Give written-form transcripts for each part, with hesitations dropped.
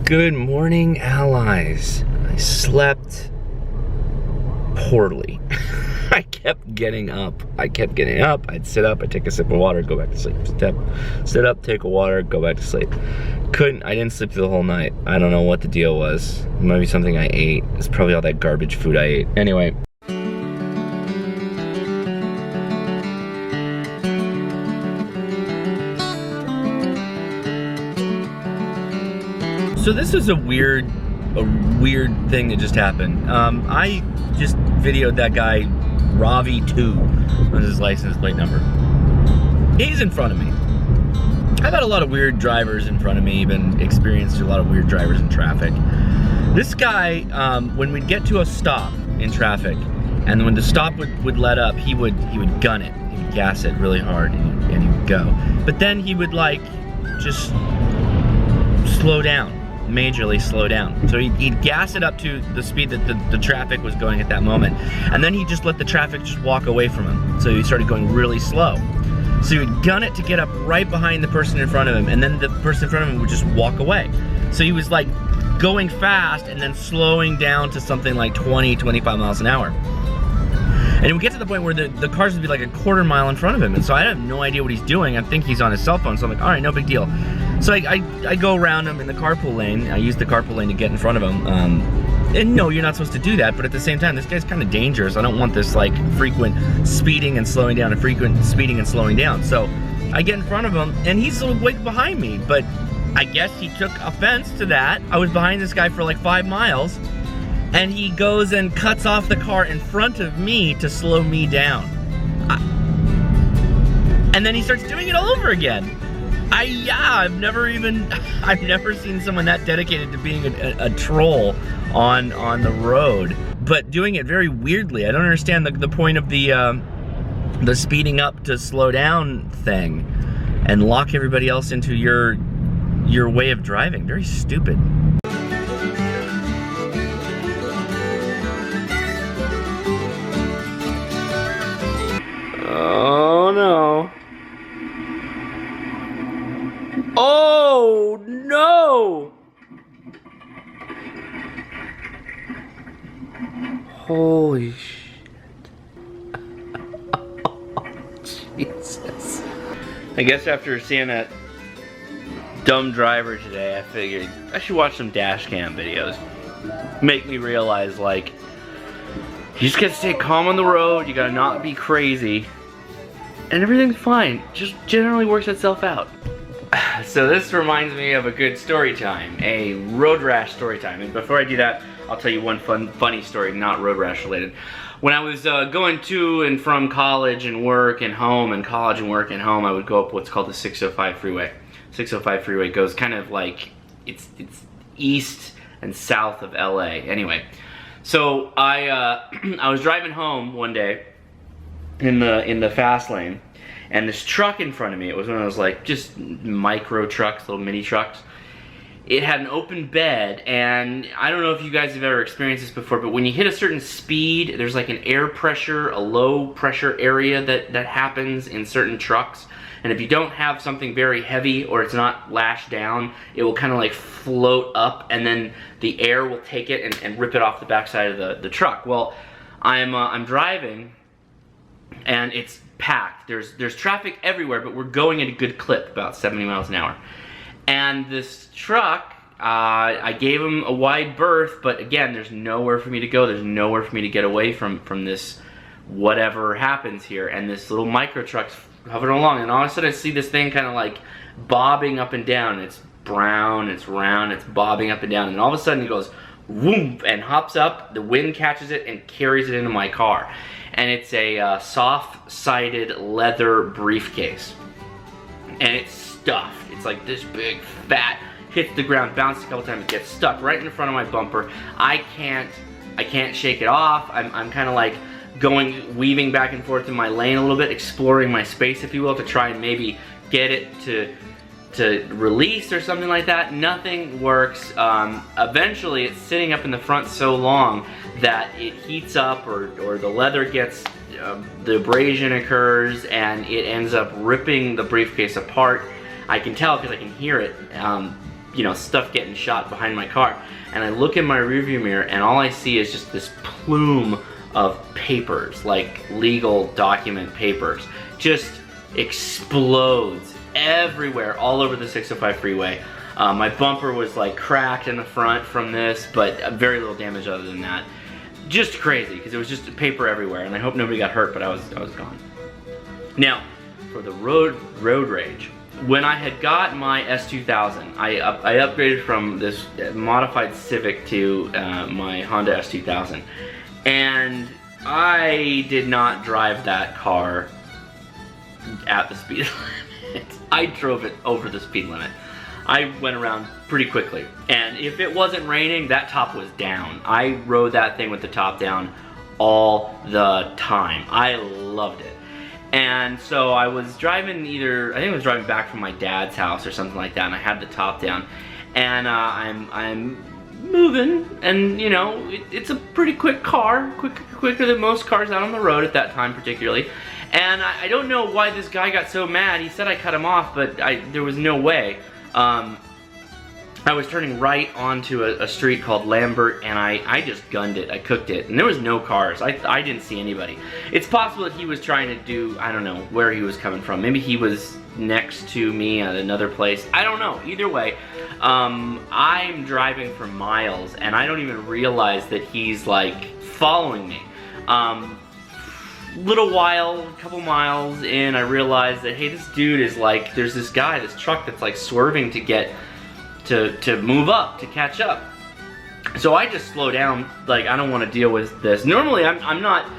Good morning, allies. I slept poorly. I kept getting up. I'd sit up, I'd take a sip of water, go back to sleep. Sit up, take a water, go back to sleep. I didn't sleep through the whole night. I don't know what the deal was. It might be something I ate. It's probably all that garbage food I ate. Anyway. So this is a weird thing that just happened. I just videoed that guy, Ravi2, was his license plate number. He's in front of me. I've had a lot of weird drivers in front of me, even experienced a lot of weird drivers in traffic. This guy, when we'd get to a stop in traffic, and when the stop would let up, he would gun it. He would gas it really hard, and he would go. But then he would like just slow down. Majorly slow down. So he'd gas it up to the speed that the traffic was going at that moment, and then he'd just let the traffic just walk away from him. So he started going really slow. So he would gun it to get up right behind the person in front of him, and then the person in front of him would just walk away. So he was like going fast and then slowing down to something like 20, 25 miles an hour. And it would get to the point where the cars would be like a quarter mile in front of him. And so I have no idea what he's doing. I think he's on his cell phone. So I'm like, all right, no big deal. So I go around him in the carpool lane. I use the carpool lane to get in front of him. And no, you're not supposed to do that. But at the same time, this guy's kind of dangerous. I don't want this like frequent speeding and slowing down and frequent speeding and slowing down. So I get in front of him and he's way behind me. But I guess he took offense to that. I was behind this guy for like 5 miles. And he goes and cuts off the car in front of me to slow me down. And then he starts doing it all over again. I've never seen someone that dedicated to being a troll on the road, but doing it very weirdly. I don't understand the point of the speeding up to slow down thing and lock everybody else into your way of driving. Very stupid. Oh no. Oh no! Holy shit. Jesus. I guess after seeing that dumb driver today, I figured I should watch some dash cam videos. Make me realize, like, you just gotta stay calm on the road, you gotta not be crazy, and everything's fine. Just generally works itself out. So this reminds me of a good story time, a road rash story time. And before I do that, I'll tell you one funny story, not road rash related. When I was going to and from college and work and home, and college and work and home, I would go up what's called the 605 freeway. 605 freeway goes kind of like, it's east and south of LA. Anyway, so I was driving home one day in the fast lane, and this truck in front of me, it was one of those like just micro trucks, little mini trucks. It had an open bed, and I don't know if you guys have ever experienced this before, but when you hit a certain speed, there's like an air pressure, a low pressure area that happens in certain trucks. And if you don't have something very heavy or it's not lashed down, it will kind of like float up, and then the air will take it and rip it off the backside of the truck. Well, I'm driving, and it's packed. There's traffic everywhere, but we're going at a good clip, about 70 miles an hour. And this truck, I gave him a wide berth, but again, there's nowhere for me to go. There's nowhere for me to get away from this whatever happens here. And this little micro truck's hovering along, and all of a sudden I see this thing kind of like bobbing up and down. It's brown, it's round, it's bobbing up and down, and all of a sudden it goes whoomp and hops up. The wind catches it and carries it into my car. And it's a soft-sided leather briefcase, and it's stuffed. It's like this big, fat, hits the ground, bounces a couple times, it gets stuck right in front of my bumper. I can't shake it off. I'm kind of like weaving back and forth in my lane a little bit, exploring my space, if you will, to try and maybe get it to release or something like that. Nothing works. Eventually it's sitting up in the front so long that it heats up, or the leather gets, the abrasion occurs, and it ends up ripping the briefcase apart. I can tell because I can hear it. you know, stuff getting shot behind my car. And I look in my rearview mirror and all I see is just this plume of papers, like legal document papers, just explodes everywhere, all over the 605 freeway. My bumper was like cracked in the front from this, but very little damage other than that. Just crazy, because it was just paper everywhere, and I hope nobody got hurt, but I was gone. Now, for the road rage, when I had got my S2000, I upgraded from this modified Civic to my Honda S2000, and I did not drive that car at the speed limit. I drove it over the speed limit. I went around pretty quickly, and if it wasn't raining, that top was down. I rode that thing with the top down all the time. I loved it. And so I was driving I think I was driving back from my dad's house or something like that, and I had the top down, and I'm moving, and you know, it's a pretty quick car, quicker than most cars out on the road at that time particularly. And I don't know why this guy got so mad. He said I cut him off, but there was no way. I was turning right onto a street called Lambert, and I just gunned it. I cooked it, and there was no cars. I didn't see anybody. It's possible that he was trying to do, I don't know where he was coming from. Maybe he was next to me at another place. I don't know. Either way, I'm driving for miles, and I don't even realize that he's like following me. Little while, a couple miles in, I realized that, hey, this dude is like, there's this guy, this truck that's like swerving to get, to move up, to catch up. So I just slow down, like, I don't want to deal with this. Normally, I'm not,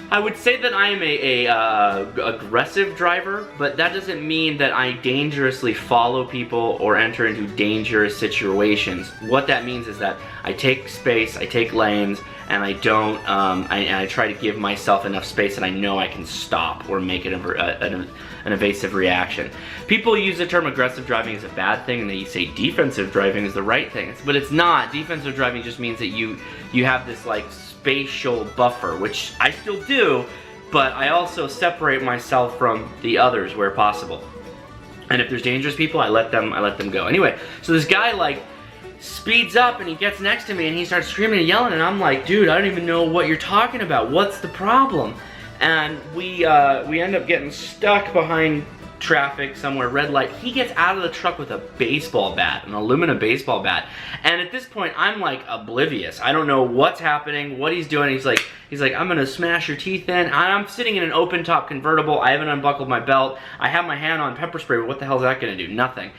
I would say that I am a aggressive driver, but that doesn't mean that I dangerously follow people or enter into dangerous situations. What that means is that I take space, I take lanes, and I don't, I try to give myself enough space that I know I can stop or make it an evasive reaction. People use the term aggressive driving as a bad thing, and they say defensive driving is the right thing, but it's not. Defensive driving just means that you have this like spatial buffer, which I still do, but I also separate myself from the others where possible. And if there's dangerous people, I let them go. Anyway, so this guy like speeds up and he gets next to me and he starts screaming and yelling, and I'm like, dude, I don't even know what you're talking about. What's the problem? And we end up getting stuck behind traffic somewhere, red light. He gets out of the truck with a baseball bat, an aluminum baseball bat. And at this point, I'm like oblivious. I don't know what's happening, what he's doing. He's like, I'm gonna smash your teeth in. I'm sitting in an open top convertible. I haven't unbuckled my belt. I have my hand on pepper spray, but what the hell is that gonna do? Nothing.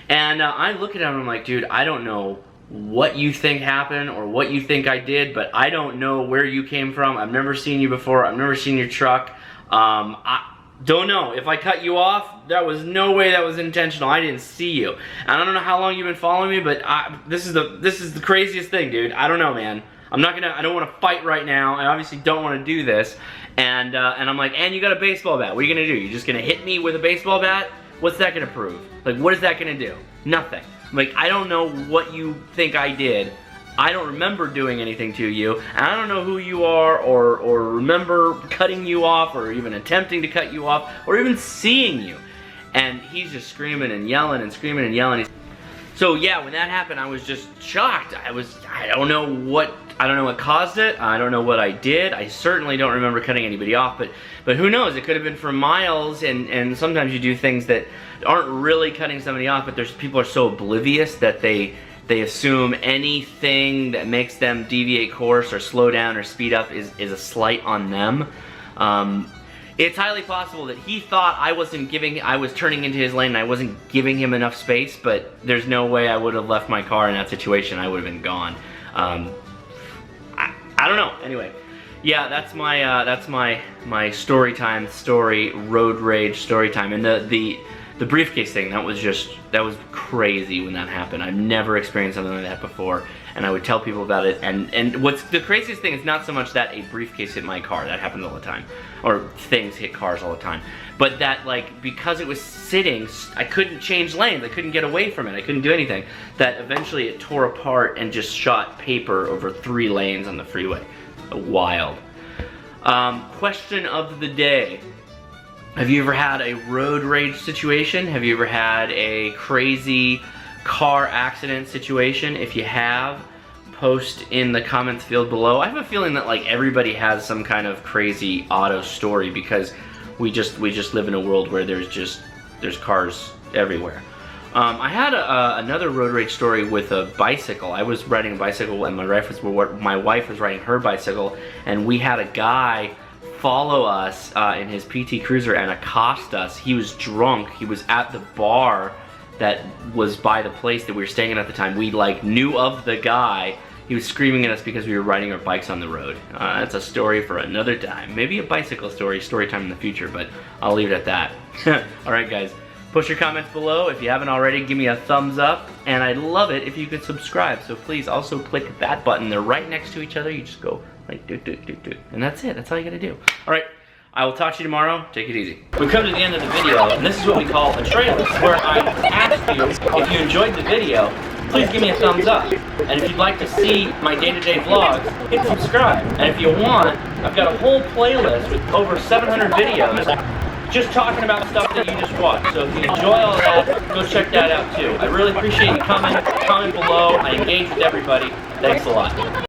And I look at him and I'm like, dude, I don't know what you think happened or what you think I did, but I don't know where you came from. I've never seen you before. I've never seen your truck. I don't know. If I cut you off, that was no way that was intentional. I didn't see you. And I don't know how long you've been following me, but this is the craziest thing, dude. I don't know, man. I don't want to fight right now. I obviously don't want to do this. And I'm like, and you got a baseball bat. What are you gonna do? You're just gonna hit me with a baseball bat? What's that gonna prove? Like, what is that gonna do? Nothing. Like, I don't know what you think I did. I don't remember doing anything to you, and I don't know who you are, or remember cutting you off, or even attempting to cut you off, or even seeing you. And he's just screaming and yelling and screaming and yelling. So yeah, when that happened, I was just shocked. I don't know what caused it. I don't know what I did. I certainly don't remember cutting anybody off, but who knows? It could have been for miles, and sometimes you do things that aren't really cutting somebody off, but people are so oblivious that they assume anything that makes them deviate course or slow down or speed up is a slight on them. It's highly possible that he thought I was turning into his lane and I wasn't giving him enough space, but there's no way I would have left my car in that situation. I would have been gone. I don't know. Anyway, yeah, that's my story time, road rage story time, and the briefcase thing, that was crazy when that happened. I've never experienced something like that before, and I would tell people about it, and what's the craziest thing is not so much that a briefcase hit my car, that happens all the time, or things hit cars all the time, but that, like, because it was sitting, I couldn't change lanes, I couldn't get away from it, I couldn't do anything, that eventually it tore apart and just shot paper over 3 lanes on the freeway. Wild. Question of the day. Have you ever had a road rage situation? Have you ever had a crazy car accident situation. If you have, post in the comments field below. I have a feeling that like everybody has some kind of crazy auto story because we just live in a world where there's cars everywhere. I had another road rage story with a bicycle. I was riding a bicycle and my wife was riding her bicycle, and we had a guy follow us in his PT Cruiser and accost us. He was drunk. He was at the bar that was by the place that we were staying at the time. We like knew of the guy. He was screaming at us because we were riding our bikes on the road. That's a story for another time. Maybe a bicycle story time in the future, but I'll leave it at that. Alright guys, post your comments below. If you haven't already, give me a thumbs up, and I'd love it if you could subscribe. So please also click that button. They're right next to each other. You just go like do. And that's it. That's all you gotta do. Alright, I will talk to you tomorrow. Take it easy. We've come to the end of the video, and this is what we call a trailer, where I ask you if you enjoyed the video, please give me a thumbs up. And if you'd like to see my day-to-day vlogs, hit subscribe. And if you want, I've got a whole playlist with over 700 videos just talking about stuff that you just watched. So if you enjoy all of that, go check that out too. I really appreciate you coming. Comment below. I engage with everybody. Thanks a lot.